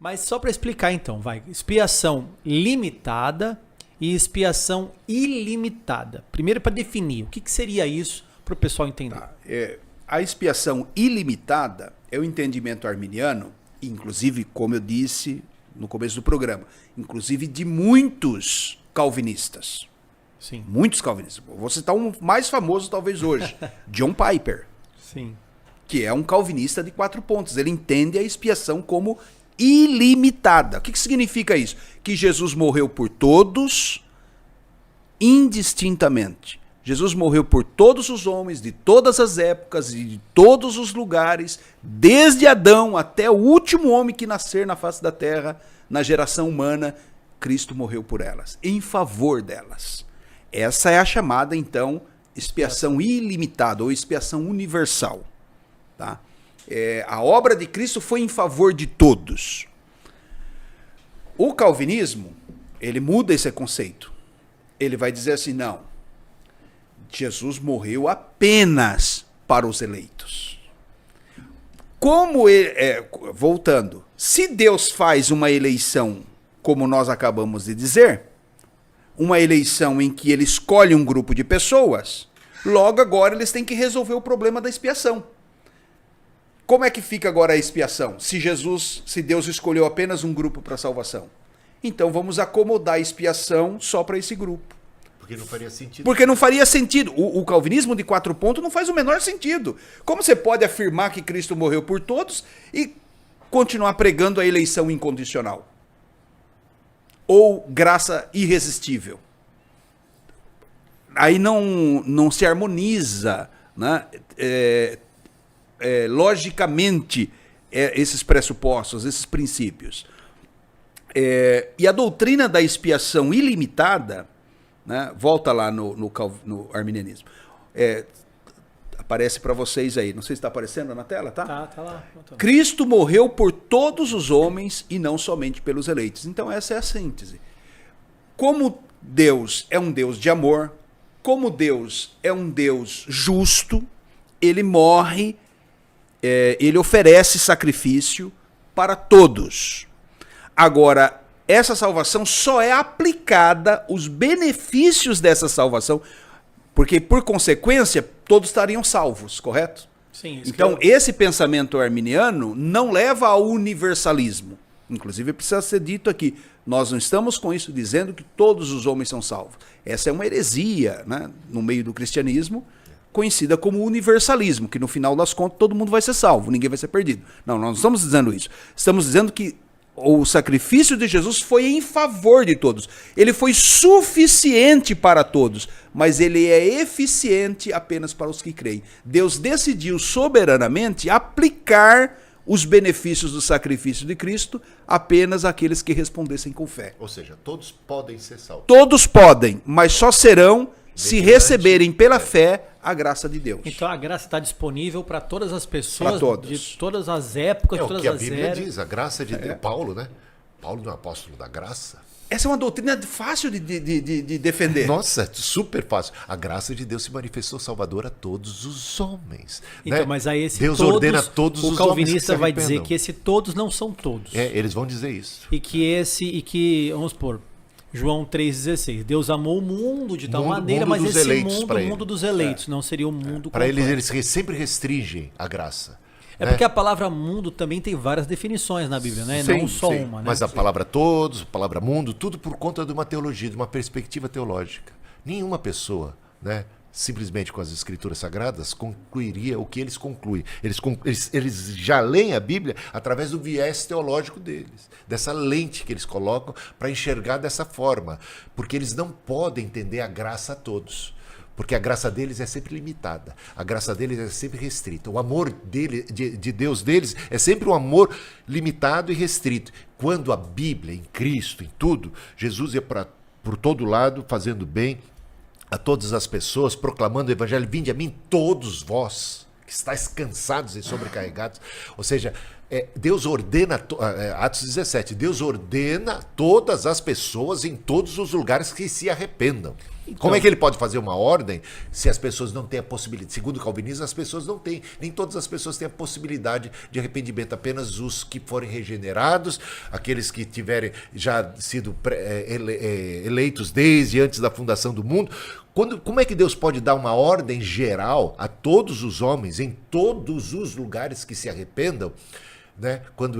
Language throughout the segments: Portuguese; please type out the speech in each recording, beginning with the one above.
Mas só para explicar então, expiação limitada e expiação ilimitada. Primeiro para definir, o que seria isso para o pessoal entender? Tá. A expiação ilimitada é o entendimento arminiano, inclusive, como eu disse no começo do programa, inclusive de muitos calvinistas. Sim. Muitos calvinistas. Vou citar um mais famoso talvez hoje, John Piper. Sim. Que é um calvinista de 4 pontos. Ele entende a expiação como ilimitada. O que significa isso? Que Jesus morreu por todos, indistintamente. Jesus morreu por todos os homens, de todas as épocas e de todos os lugares, desde Adão até o último homem que nascer na face da terra, na geração humana, Cristo morreu por elas, em favor delas. Essa é a chamada, então, expiação ilimitada ou expiação universal. Tá? A obra de Cristo foi em favor de todos. O calvinismo, ele muda esse conceito. Ele vai dizer assim, não, Jesus morreu apenas para os eleitos. Como voltando, se Deus faz uma eleição, como nós acabamos de dizer, uma eleição em que ele escolhe um grupo de pessoas, logo agora eles têm que resolver o problema da expiação. Como é que fica agora a expiação? Se Deus escolheu apenas um grupo para salvação. Então vamos acomodar a expiação só para esse grupo. Porque não faria sentido. Porque não faria sentido. O calvinismo de 4 pontos não faz o menor sentido. Como você pode afirmar que Cristo morreu por todos e continuar pregando a eleição incondicional? Ou graça irresistível? Aí não se harmoniza, né? Logicamente esses pressupostos, esses princípios. E a doutrina da expiação ilimitada, né, volta lá no arminianismo, aparece para vocês aí, não sei se está aparecendo na tela, tá? Tá lá. Cristo morreu por todos os homens e não somente pelos eleitos. Então essa é a síntese. Como Deus é um Deus de amor, como Deus é um Deus justo, ele morre, ele oferece sacrifício para todos. Agora, essa salvação só é aplicada, os benefícios dessa salvação, porque, por consequência, todos estariam salvos, correto? Sim. Então, esse pensamento arminiano não leva ao universalismo. Inclusive, precisa ser dito aqui, nós não estamos com isso dizendo que todos os homens são salvos. Essa é uma heresia, né, no meio do cristianismo, conhecida como universalismo, que no final das contas todo mundo vai ser salvo, ninguém vai ser perdido. Não, nós não estamos dizendo isso. Estamos dizendo que o sacrifício de Jesus foi em favor de todos. Ele foi suficiente para todos, mas ele é eficiente apenas para os que creem. Deus decidiu soberanamente aplicar os benefícios do sacrifício de Cristo apenas àqueles que respondessem com fé. Ou seja, todos podem ser salvos. Todos podem, mas só serão se receberem pela fé a graça de Deus. Então a graça está disponível para todas as pessoas, de todas as épocas, o todas que a as Bíblia eras. diz, a graça de Deus. Paulo, né? Paulo não é apóstolo da graça. Essa é uma doutrina fácil de defender. Nossa, super fácil. A graça de Deus se manifestou salvadora a todos os homens. Então, né? mas aí esse Deus todos, ordena todos os homens. O calvinista vai que se dizer arrependam. que esse todos não são todos. Eles vão dizer isso. E que, vamos supor, João 3,16. Deus amou o mundo de tal maneira, mas esse mundo, o mundo dos eleitos, não seria o mundo para completo. eles sempre restringem a graça. É porque a palavra mundo também tem várias definições na Bíblia, né? Sim, não só sim. uma. Né? Mas a palavra todos, a palavra mundo, tudo por conta de uma teologia, de uma perspectiva teológica. Nenhuma pessoa, né, simplesmente com as escrituras sagradas, concluiria o que eles concluem. Eles já leem a Bíblia através do viés teológico deles, dessa lente que eles colocam para enxergar dessa forma, porque eles não podem entender a graça a todos. Porque a graça deles é sempre limitada, a graça deles é sempre restrita. O amor de Deus deles é sempre um amor limitado e restrito. Quando a Bíblia, em Cristo, em tudo, Jesus ia por todo lado fazendo bem a todas as pessoas, proclamando o evangelho, vinde a mim todos vós, que estáis cansados e sobrecarregados. Ou seja, Deus ordena, Atos 17, Deus ordena todas as pessoas em todos os lugares que se arrependam. Como é que ele pode fazer uma ordem se as pessoas não têm a possibilidade? Segundo o calvinismo, as pessoas não têm. Nem todas as pessoas têm a possibilidade de arrependimento. Apenas os que forem regenerados, aqueles que tiverem já sido eleitos desde antes da fundação do mundo. Como é que Deus pode dar uma ordem geral a todos os homens, em todos os lugares que se arrependam, né? Quando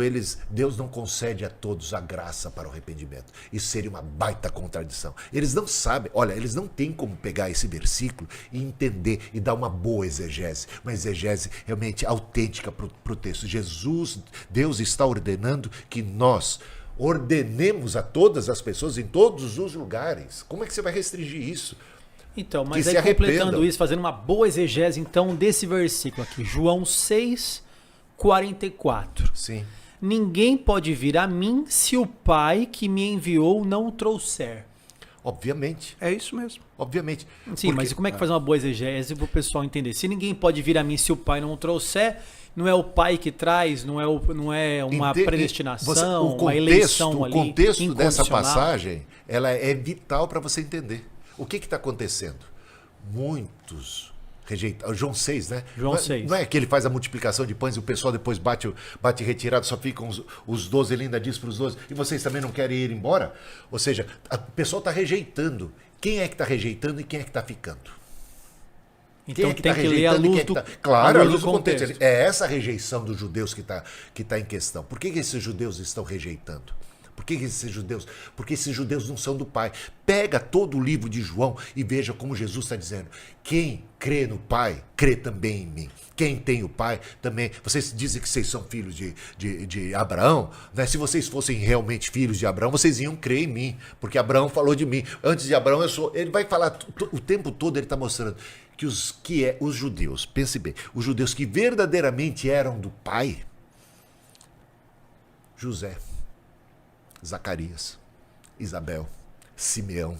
Deus não concede a todos a graça para o arrependimento? Isso seria uma baita contradição. Eles não sabem, olha, eles não têm como pegar esse versículo e entender e dar uma boa exegese, uma exegese realmente autêntica para o texto. Deus está ordenando que nós ordenemos a todas as pessoas em todos os lugares. Como é que você vai restringir isso? Então, mas aí completando isso, fazendo uma boa exegese então desse versículo aqui, João 6:44. Sim. Ninguém pode vir a mim se o Pai que me enviou não o trouxer. Obviamente. É isso mesmo. Obviamente. Sim, mas como é que faz uma boa exegese para o pessoal entender? Se ninguém pode vir a mim se o Pai não o trouxer, não é o Pai que traz, não é uma predestinação, uma eleição ali. O contexto dessa passagem, ela é vital para você entender. O que está acontecendo? Muitos rejeitados. João 6, né? João 6. Não é que ele faz a multiplicação de pães e o pessoal depois bate retirado, só ficam os 12, ele ainda diz para os 12, e vocês também não querem ir embora? Ou seja, o pessoal está rejeitando. Quem é que está rejeitando e quem é que está ficando? Então tem que ler a luz do Claro, a luz do contexto. É essa rejeição dos judeus que tá em questão. Por que esses judeus estão rejeitando? Porque esses judeus não são do Pai. Pega todo o livro de João e veja como Jesus está dizendo. Quem crê no Pai, crê também em mim. Quem tem o Pai também. Vocês dizem que vocês são filhos de Abraão, né? Se vocês fossem realmente filhos de Abraão, vocês iam crer em mim. Porque Abraão falou de mim. Antes de Abraão eu sou. Ele vai falar o tempo todo, ele está mostrando que os judeus, pense bem, os judeus que verdadeiramente eram do Pai, José, Zacarias, Isabel, Simeão,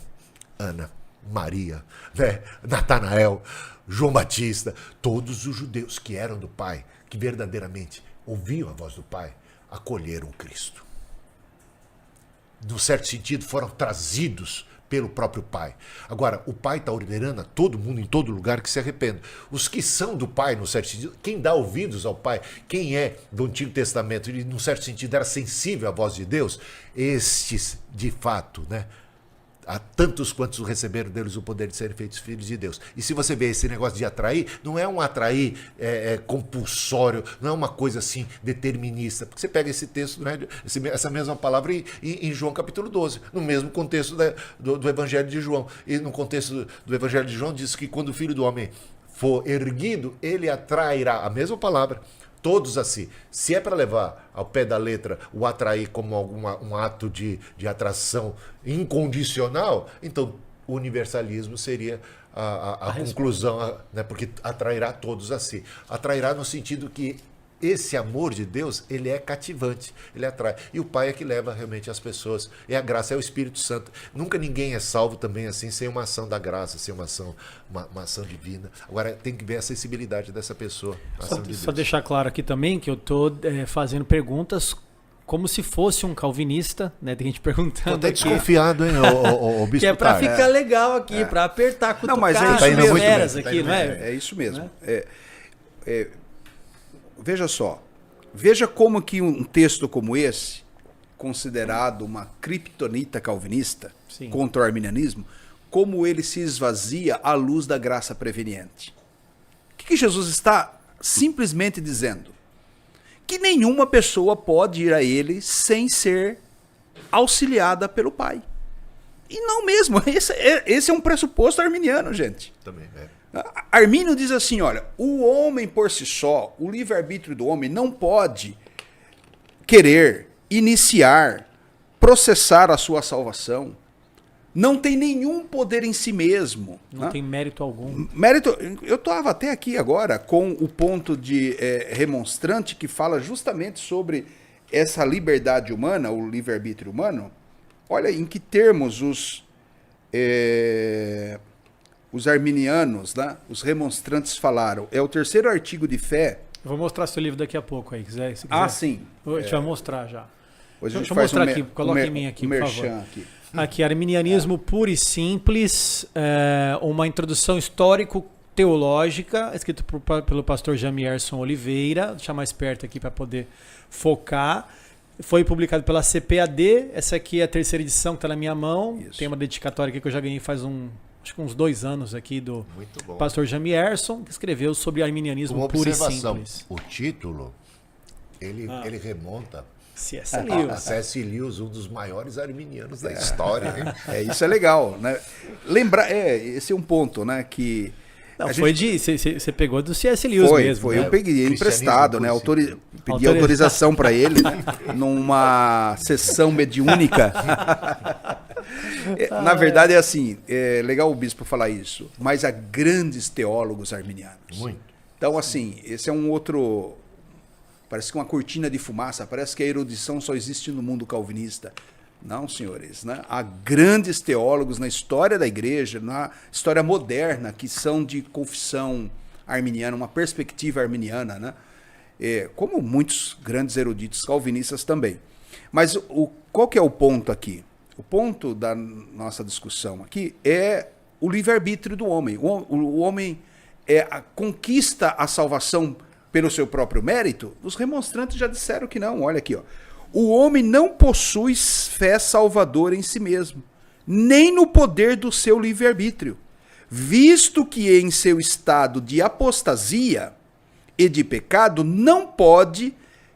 Ana, Maria, né? Natanael, João Batista, todos os judeus que eram do Pai, que verdadeiramente ouviam a voz do Pai, acolheram Cristo. Num certo sentido, foram trazidos pelo próprio Pai. Agora, o Pai está ordenando a todo mundo, em todo lugar, que se arrependa. Os que são do Pai, no certo sentido, quem dá ouvidos ao Pai, quem é do Antigo Testamento e, no certo sentido, era sensível à voz de Deus, estes, de fato, né? Há tantos quantos receberam deles o poder de serem feitos filhos de Deus. E se você vê esse negócio de atrair, não é um atrair compulsório, não é uma coisa assim determinista. Porque você pega esse texto, né, essa mesma palavra em João capítulo 12, no mesmo contexto do Evangelho de João. E no contexto do Evangelho de João diz que quando o Filho do Homem for erguido, ele atrairá, a mesma palavra, todos a si. Se é para levar ao pé da letra o atrair como um ato de atração incondicional, então o universalismo seria a conclusão, né? Porque atrairá todos a si. Atrairá no sentido que esse amor de Deus, ele é cativante, ele atrai. E o Pai é que leva realmente as pessoas. É a graça, é o Espírito Santo. Nunca ninguém é salvo também assim, sem uma ação da graça, sem uma ação divina. Agora, tem que ver a sensibilidade dessa pessoa. Só deixar claro aqui também que eu estou fazendo perguntas como se fosse um calvinista, né? Tem gente perguntando. Tô até desconfiado, hein, o bispo. Que é para ficar legal aqui, para apertar com não, mas é isso mesmo. Aqui, não é? É isso mesmo. Veja só, veja como que um texto como esse, considerado uma criptonita calvinista, sim, contra o arminianismo, como ele se esvazia à luz da graça preveniente. O que Jesus está simplesmente dizendo? Que nenhuma pessoa pode ir a ele sem ser auxiliada pelo Pai. E não mesmo, esse é um pressuposto arminiano, gente. Também é. Armínio diz assim, olha, o homem por si só, o livre-arbítrio do homem não pode querer iniciar, processar a sua salvação. Não tem nenhum poder em si mesmo. Não tem mérito algum. Eu estava até aqui agora com o ponto de remonstrante que fala justamente sobre essa liberdade humana, o livre-arbítrio humano. Olha em que termos os arminianos, né, os remonstrantes falaram. É o terceiro artigo de fé. Eu vou mostrar seu livro daqui a pouco aí, se quiser. Ah, sim. A gente vai mostrar já. Deixa eu mostrar aqui, coloca em mim aqui, por favor. Aqui. Aqui, Arminianismo Puro e Simples, uma introdução histórico-teológica, escrito pelo pastor Jamierson Oliveira. Vou deixar mais perto aqui para poder focar. Foi publicado pela CPAD, essa aqui é a 3ª edição que está na minha mão. Isso. Tem uma dedicatória aqui que eu já ganhei faz acho que uns 2 anos aqui do pastor Jamierson, que escreveu sobre arminianismo puro e simples. O título, ele remonta C.S. Lewis. C.S. Lewis, um dos maiores arminianos da história. Hein? Isso é legal, né? Lembrar, esse é um ponto, né, que... Não, você pegou do C.S. Lewis mesmo. Foi, eu peguei emprestado, né? Pedi autorização para ele, né? Numa sessão mediúnica. Na verdade é assim, é legal o bispo falar isso, mas há grandes teólogos arminianos. Muito. Então, assim, esse é um outro... Parece que uma cortina de fumaça, parece que a erudição só existe no mundo calvinista. Não, senhores, né? Há grandes teólogos na história da igreja, na história moderna, que são de confissão arminiana, uma perspectiva arminiana, né? Como muitos grandes eruditos calvinistas também. Mas qual que é o ponto aqui? O ponto da nossa discussão aqui é o livre-arbítrio do homem. O homem conquista a salvação pelo seu próprio mérito? Os remonstrantes já disseram que não. Olha aqui, ó. O homem não possui fé salvadora em si mesmo, nem no poder do seu livre-arbítrio, visto que em seu estado de apostasia e de pecado não pode,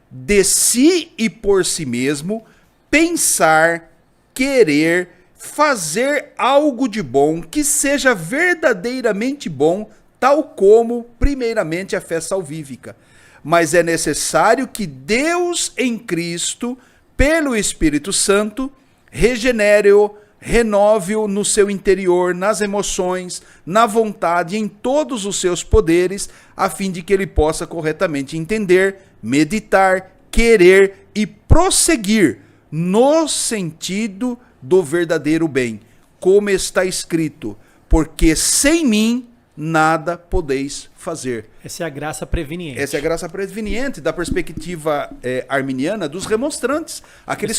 de si e por si mesmo, pensar, querer, fazer algo de bom que seja verdadeiramente bom, tal como, primeiramente, a fé salvífica. Mas é necessário que Deus em Cristo, pelo Espírito Santo, regenere-o, renove-o no seu interior, nas emoções, na vontade, em todos os seus poderes, a fim de que ele possa corretamente entender, meditar, querer e prosseguir no sentido do verdadeiro bem, como está escrito, porque sem mim nada podeis fazer. Essa é a graça preveniente. Essa é a graça preveniente da perspectiva arminiana dos remonstrantes. Aqueles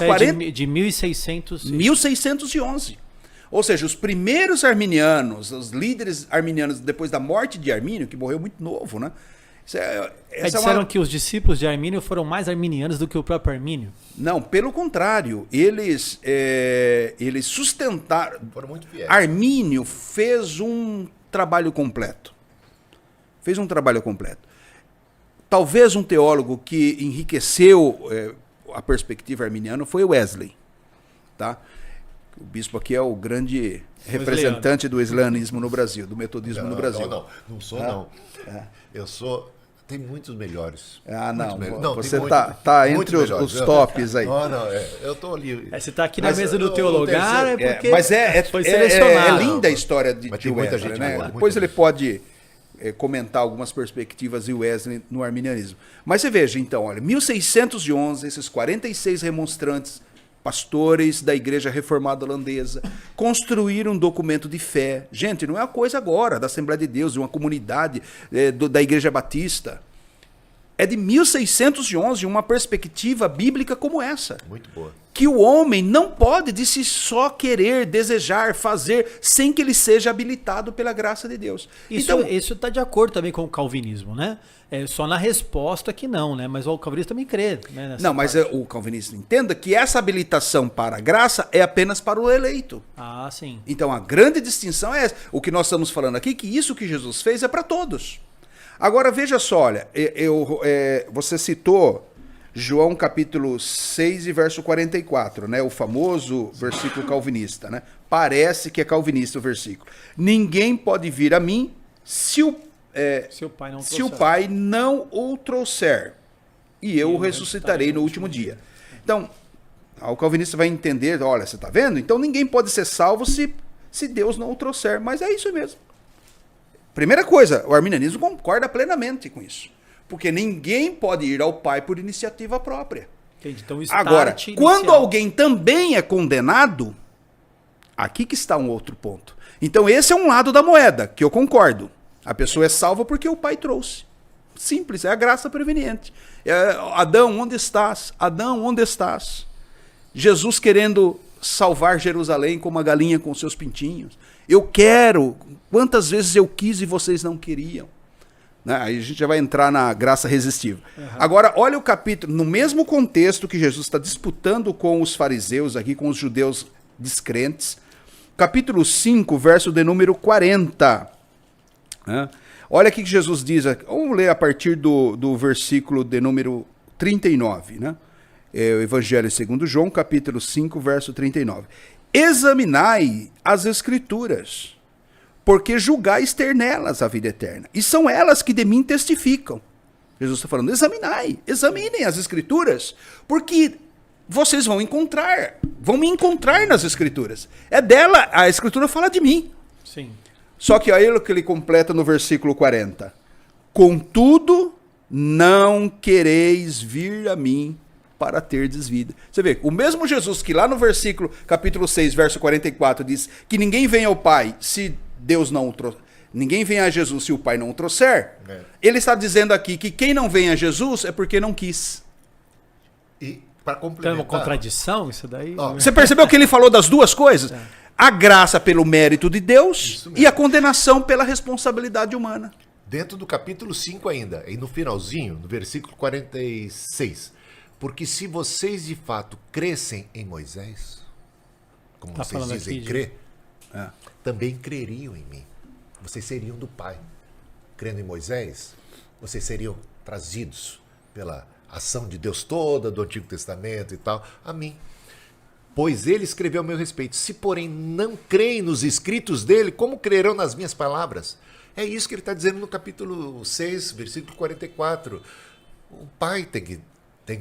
de 1611. Ou seja, os primeiros arminianos, os líderes arminianos depois da morte de Armínio, que morreu muito novo, né? Disseram que os discípulos de Armínio foram mais arminianos do que o próprio Armínio? Não, pelo contrário. Eles sustentaram... Foram muito fiéis. Armínio fez um trabalho completo. Talvez um teólogo que enriqueceu a perspectiva arminiana foi Wesley. Tá? O bispo aqui é o grande representante do islamismo no Brasil, do metodismo no Brasil. Não sou, não. Eu sou... Tem muitos melhores. Não, você está entre os tops aí. Eu estou ali. Você está aqui na mesa do Teologar, porque foi selecionado. É linda a história de Wesley, né? Depois ele pode comentar algumas perspectivas de Wesley no arminianismo. Mas você veja, então, olha, 1611, esses 46 remonstrantes, pastores da Igreja Reformada Holandesa, construíram um documento de fé. Gente, não é uma coisa agora da Assembleia de Deus, de uma comunidade da Igreja Batista. É de 1611, uma perspectiva bíblica como essa. Muito boa. Que o homem não pode de si só querer, desejar, fazer, sem que ele seja habilitado pela graça de Deus. Isso está de acordo também com o calvinismo, né? Só na resposta que não, né? Mas o calvinista também crê. Né, não, mas o calvinista entenda que essa habilitação para a graça é apenas para o eleito. Ah, sim. Então a grande distinção é essa. O que nós estamos falando aqui, que isso que Jesus fez é para todos. Agora veja só, olha, você citou João capítulo 6 e verso 44, né? O famoso versículo calvinista, né? Parece que é calvinista o versículo. Ninguém pode vir a mim se o Pai não o trouxer, e eu o ressuscitarei no último dia. Então, o calvinista vai entender, olha, você está vendo? Então ninguém pode ser salvo se Deus não o trouxer, mas é isso mesmo. Primeira coisa, o arminianismo concorda plenamente com isso. Porque ninguém pode ir ao Pai por iniciativa própria. Entendi. Então, agora, quando alguém também é condenado, aqui que está um outro ponto. Então esse é um lado da moeda, que eu concordo. A pessoa é salva porque o Pai trouxe. Simples, é a graça preveniente. Adão, onde estás? Adão, onde estás? Jesus querendo salvar Jerusalém como uma galinha com seus pintinhos. Eu quero, quantas vezes eu quis e vocês não queriam. Né? Aí a gente já vai entrar na graça resistível. Agora, olha o capítulo, no mesmo contexto que Jesus está disputando com os fariseus aqui, com os judeus descrentes, capítulo 5, verso de número 40. Né? Olha o que Jesus diz, vamos ler a partir do versículo de número 39, né? É o Evangelho segundo João, capítulo 5, verso 39. Examinai as Escrituras, porque julgais ter nelas a vida eterna, e são elas que de mim testificam. Jesus está falando, examinem as Escrituras, porque vocês vão me encontrar nas Escrituras. É dela, a Escritura fala de mim. Sim. Só que aí o que ele completa no versículo 40. Contudo, não quereis vir a mim para terdes vida. Você vê, o mesmo Jesus que lá no versículo, capítulo 6, verso 44, diz que ninguém vem ao Pai se Deus não o trouxer. Ninguém vem a Jesus se o Pai não o trouxer. Ele está dizendo aqui que quem não vem a Jesus é porque não quis. E para complementar... Tem uma contradição isso daí? Você percebeu que ele falou das duas coisas? A graça pelo mérito de Deus e a condenação pela responsabilidade humana. Dentro do capítulo 5 ainda, e no finalzinho, no versículo 46... Porque se vocês de fato crescem em Moisés, como vocês dizem crer, também creriam em mim. Vocês seriam do Pai. Crendo em Moisés, vocês seriam trazidos pela ação de Deus toda do Antigo Testamento e tal, a mim. Pois ele escreveu a meu respeito. Se, porém, não creem nos escritos dele, como crerão nas minhas palavras? É isso que ele está dizendo no capítulo 6, versículo 44. O Pai tem que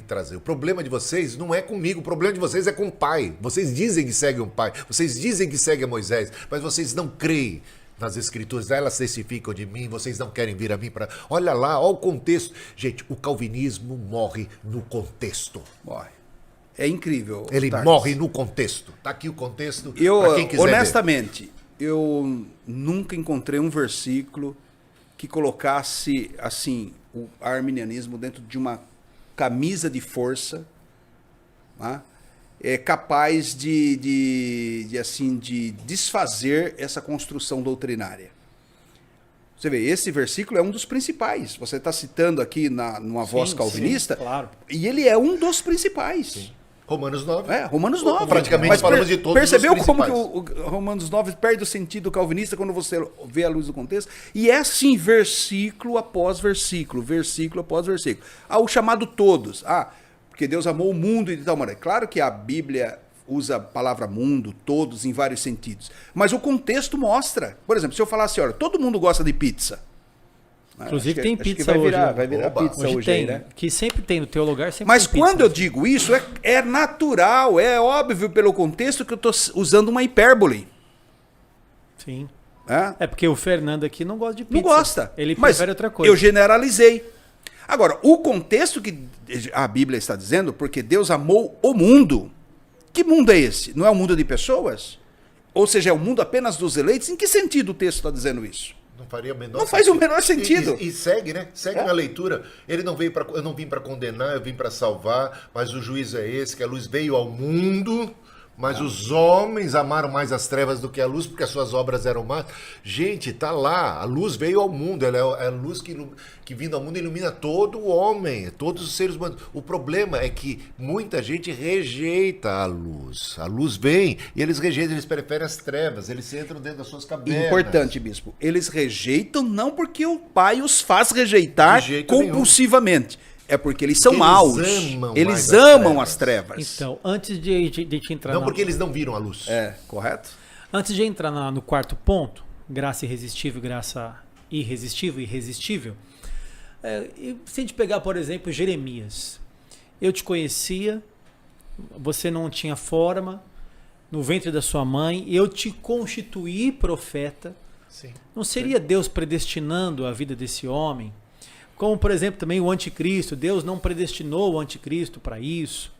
trazer. O problema de vocês não é comigo, o problema de vocês é com o Pai. Vocês dizem que seguem o Pai, vocês dizem que seguem a Moisés, mas vocês não creem nas Escrituras, elas testificam de mim, vocês não querem vir a mim para... Olha lá, olha o contexto. Gente, o calvinismo morre no contexto. Morre. É incrível. Ele morre no contexto. Está aqui o contexto para quem quiser honestamente, eu nunca encontrei um versículo que colocasse assim o arminianismo dentro de uma camisa de força, né? É capaz de desfazer essa construção doutrinária. Você vê, esse versículo é um dos principais. Você está citando aqui numa voz calvinista, sim, claro. E ele é um dos principais. Sim. Romanos 9. Romanos 9. Praticamente falamos de todos os principais. principais. Percebeu como que o Romanos 9 perde o sentido calvinista quando você vê a luz do contexto? E é assim, versículo após versículo, versículo após versículo. O chamado todos. Porque Deus amou o mundo de tal maneira. Claro que a Bíblia usa a palavra mundo, todos, em vários sentidos. Mas o contexto mostra. Por exemplo, se eu falasse, olha, todo mundo gosta de pizza. Inclusive tem pizza hoje. Vai virar pizza hoje tem, aí, né? Que sempre tem no teu lugar, sempre Mas tem quando pizza. eu digo isso, é natural, é óbvio pelo contexto que eu estou usando uma hipérbole. Sim. É porque o Fernando aqui não gosta de pizza. Não gosta. Ele prefere outra coisa. Eu generalizei. Agora, o contexto que a Bíblia está dizendo, porque Deus amou o mundo. Que mundo é esse? Não é um mundo de pessoas? Ou seja, é o mundo apenas dos eleitos? Em que sentido o texto está dizendo isso? Não faria o menor Não faz o menor sentido. E segue, né? Segue na leitura. Ele não veio eu não vim para condenar, eu vim para salvar, mas o juízo é esse, que a luz veio ao mundo, mas os homens amaram mais as trevas do que a luz, porque as suas obras eram más. Gente, tá lá, a luz veio ao mundo, ela é a luz que vindo ao mundo ilumina todo o homem, todos os seres humanos. O problema é que muita gente rejeita a luz. A luz vem e eles rejeitam, eles preferem as trevas, eles entram dentro das suas cavernas. Importante, bispo. Eles rejeitam não porque o Pai os faz rejeitar compulsivamente. Nenhum. É porque eles são maus. Eles amam as trevas. Então, antes de te entrar... Não, porque eles não viram a luz. Correto? Antes de entrar no quarto ponto, graça irresistível, graça irresistível, irresistível, se a gente pegar, por exemplo, Jeremias. Eu te conhecia, você não tinha forma, no ventre da sua mãe, eu te constituí profeta. Sim. Não seria Deus predestinando a vida desse homem? Como, por exemplo, também o anticristo. Deus não predestinou o anticristo para isso.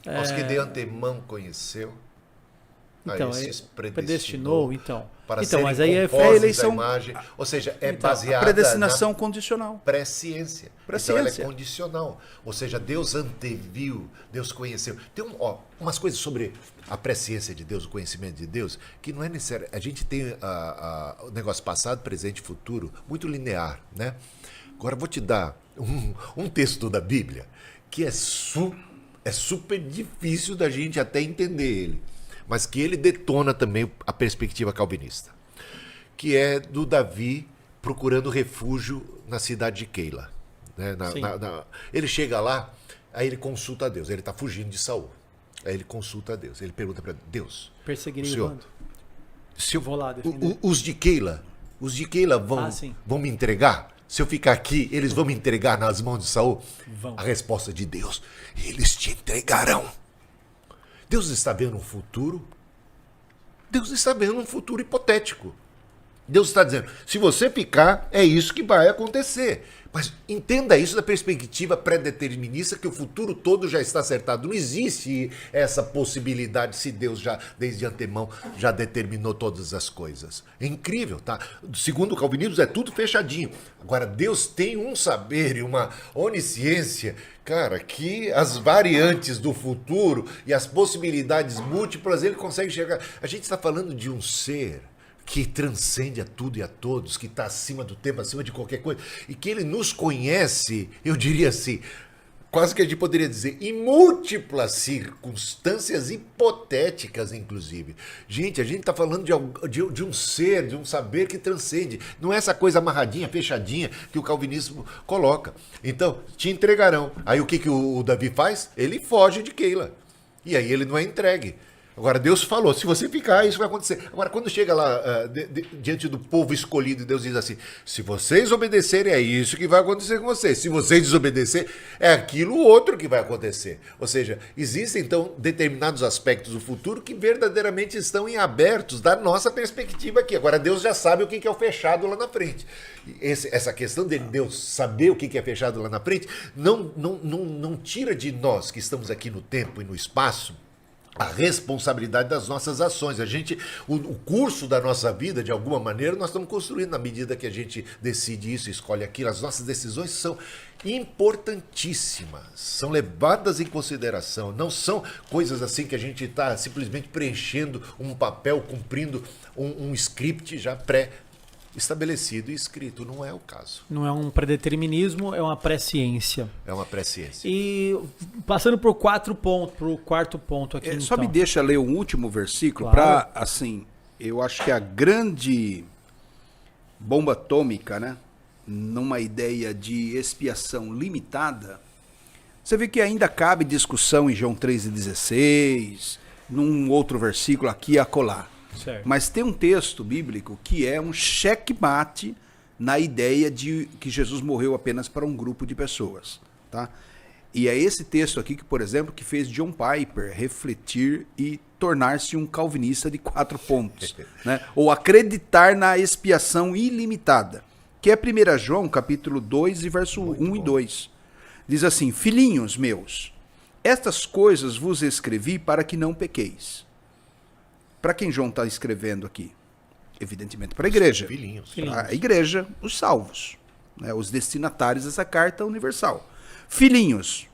Aos que de antemão conheceu. Então, predestinou, então. Para então, mas aí é a eleição, imagem, ou seja, é então, baseada a predestinação condicional. Pré-ciência. Então ela é condicional. Ou seja, Deus anteviu, Deus conheceu. Tem umas coisas sobre a pré-ciência de Deus, o conhecimento de Deus, que não é necessário. A gente tem o negócio passado, presente e futuro muito linear, né? Agora eu vou te dar um texto da Bíblia que é super difícil da gente até entender ele, mas que ele detona também a perspectiva calvinista, que é do Davi procurando refúgio na cidade de Keila. Né? Ele chega lá, aí ele consulta a Deus, ele está fugindo de Saul. Aí ele consulta a Deus, ele pergunta para Deus: perseguirei o bando. Se eu vou lá defender. Os de Keila vão me entregar? Se eu ficar aqui, eles vão me entregar nas mãos de Saul? Vão. A resposta de Deus: eles te entregarão. Deus está vendo um futuro. Deus está vendo um futuro hipotético. Deus está dizendo: se você ficar, é isso que vai acontecer. Mas entenda isso da perspectiva pré-determinista, que o futuro todo já está acertado. Não existe essa possibilidade se Deus já, desde antemão, já determinou todas as coisas. É incrível, tá? Segundo o calvinismo, é tudo fechadinho. Agora, Deus tem um saber e uma onisciência, cara, que as variantes do futuro e as possibilidades múltiplas, ele consegue chegar. A gente está falando de um ser que transcende a tudo e a todos, que está acima do tempo, acima de qualquer coisa, e que ele nos conhece, eu diria assim, quase que a gente poderia dizer, em múltiplas circunstâncias hipotéticas, inclusive. Gente, a gente está falando de um ser, de um saber que transcende. Não é essa coisa amarradinha, fechadinha, que o calvinismo coloca. Então, te entregarão. Aí o que o Davi faz? Ele foge de Keila. E aí ele não é entregue. Agora, Deus falou, se você ficar, isso vai acontecer. Agora, quando chega lá diante do povo escolhido, Deus diz assim: se vocês obedecerem, é isso que vai acontecer com vocês. Se vocês desobedecerem, é aquilo outro que vai acontecer. Ou seja, existem, então, determinados aspectos do futuro que verdadeiramente estão em abertos da nossa perspectiva aqui. Agora, Deus já sabe o que é o fechado lá na frente. Essa questão de Deus saber o que é fechado lá na frente não tira de nós, que estamos aqui no tempo e no espaço, a responsabilidade das nossas ações. O curso da nossa vida, de alguma maneira, nós estamos construindo na medida que a gente decide isso, escolhe aquilo. As nossas decisões são importantíssimas, são levadas em consideração, não são coisas assim que a gente está simplesmente preenchendo um papel, cumprindo um script já estabelecido e escrito. Não é o caso. Não é um predeterminismo, é uma presciência. É uma presciência. E passando por 4 pontos, para o quarto ponto aqui. Só me deixa ler um último versículo, claro. Para, assim, eu acho que a grande bomba atômica, né, numa ideia de expiação limitada, você vê que ainda cabe discussão em João 3,16, num outro versículo aqui e acolá. Certo. Mas tem um texto bíblico que é um checkmate na ideia de que Jesus morreu apenas para um grupo de pessoas, tá? E é esse texto aqui que, por exemplo, que fez John Piper refletir e tornar-se um calvinista de 4 pontos, né? Ou acreditar na expiação ilimitada, que é 1 João capítulo 2 e verso 1 e 2. Diz assim: filhinhos meus, estas coisas vos escrevi para que não pequeis. Para quem João está escrevendo aqui? Evidentemente para a igreja. Filhinhos. Para a igreja, os salvos, né, os destinatários dessa carta universal. Filhinhos,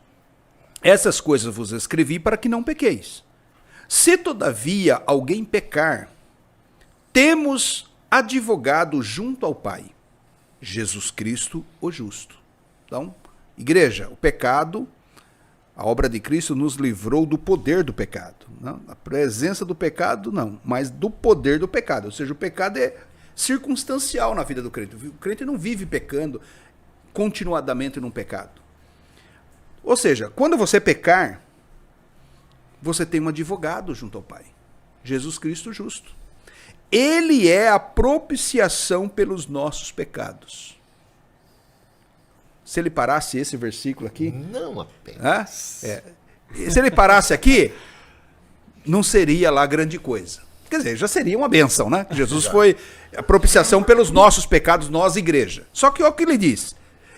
essas coisas vos escrevi para que não pequeis. Se todavia alguém pecar, temos advogado junto ao Pai, Jesus Cristo o justo. Então, igreja, o pecado, a obra de Cristo nos livrou do poder do pecado. Não? A presença do pecado, não, mas do poder do pecado. Ou seja, o pecado é circunstancial na vida do crente. O crente não vive pecando continuadamente num pecado. Ou seja, quando você pecar, você tem um advogado junto ao Pai, Jesus Cristo justo. Ele é a propiciação pelos nossos pecados. Se ele parasse esse versículo aqui... Não apenas. Se ele parasse aqui, não seria lá grande coisa. Quer dizer, já seria uma bênção, né? Jesus foi a propiciação pelos nossos pecados, nós, igreja. Só que olha o que ele diz.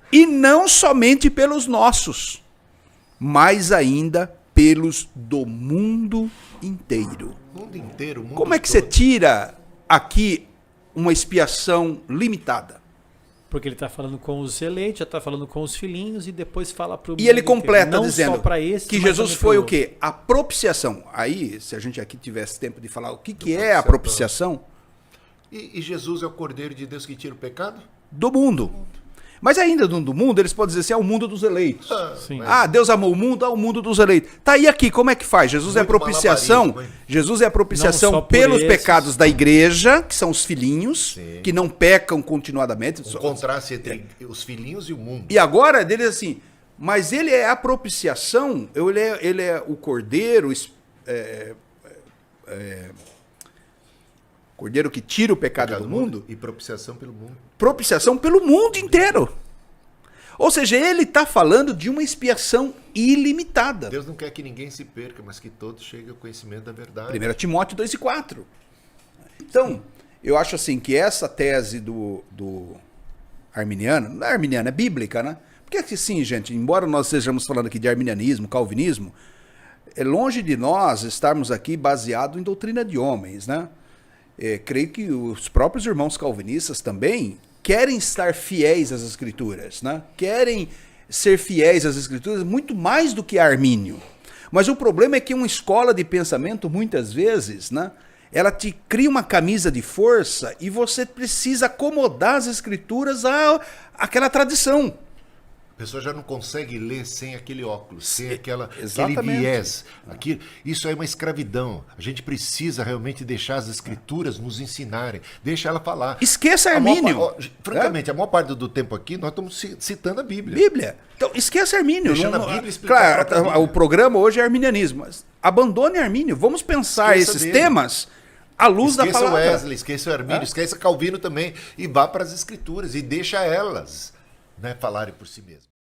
E não somente pelos nossos, mas ainda pelos do mundo inteiro. inteiro. O mundo Como é que todo. você tira aqui uma expiação limitada? Porque ele está falando com os eleitos, já está falando com os filhinhos e depois fala para o E ele completa não dizendo só para esse, que mas Jesus também foi pro o quê? A propiciação. Aí, se a gente aqui tivesse tempo de falar o que é a propiciação E Jesus é o Cordeiro de Deus que tira o pecado? do mundo. Mas ainda do mundo, eles podem dizer assim, é o mundo dos eleitos. Sim. Ah, Deus amou o mundo, o mundo dos eleitos. Tá, e aqui, como é que faz? Jesus é a Muito propiciação. malabarismo, hein? Jesus é a Não propiciação só por pelos esses. pecados da igreja, que são os filhinhos, Sim. que não pecam continuadamente. Um contraste entre os filhinhos e o mundo. E agora, dele assim, mas ele é a propiciação, ele é o cordeiro, cordeiro que tira o pecado do mundo, E propiciação pelo mundo. propiciação pelo mundo inteiro. Ou seja, ele está falando de uma expiação ilimitada. Deus não quer que ninguém se perca, mas que todos cheguem ao conhecimento da verdade. 1 Timóteo 2:4. Então, eu acho assim que essa tese do arminiano, não é arminiana, é bíblica, né? Porque sim, gente, embora nós estejamos falando aqui de arminianismo, calvinismo, é longe de nós estarmos aqui baseado em doutrina de homens, né? Creio que os próprios irmãos calvinistas também querem estar fiéis às Escrituras, né? Querem ser fiéis às Escrituras muito mais do que Armínio. Mas o problema é que uma escola de pensamento, muitas vezes, né, ela te cria uma camisa de força e você precisa acomodar as Escrituras àquela tradição. A pessoa já não consegue ler sem aquele óculos, sem aquele exatamente. viés. Isso é uma escravidão. A gente precisa realmente deixar as escrituras nos ensinarem. Deixa ela falar. Esqueça A maior Armínio. francamente, a maior parte do tempo aqui, nós estamos citando a Bíblia. Bíblia. Então, esqueça Armínio. Deixando a Bíblia explicar a Claro, própria Bíblia. o programa hoje é arminianismo. Mas abandone Armínio. Vamos pensar Esqueça esses dele. temas à luz da Esqueça o palavra. Wesley, esqueça o Armínio, esqueça Calvino também. E vá para as escrituras e deixa elas, né, falarem por si mesmas.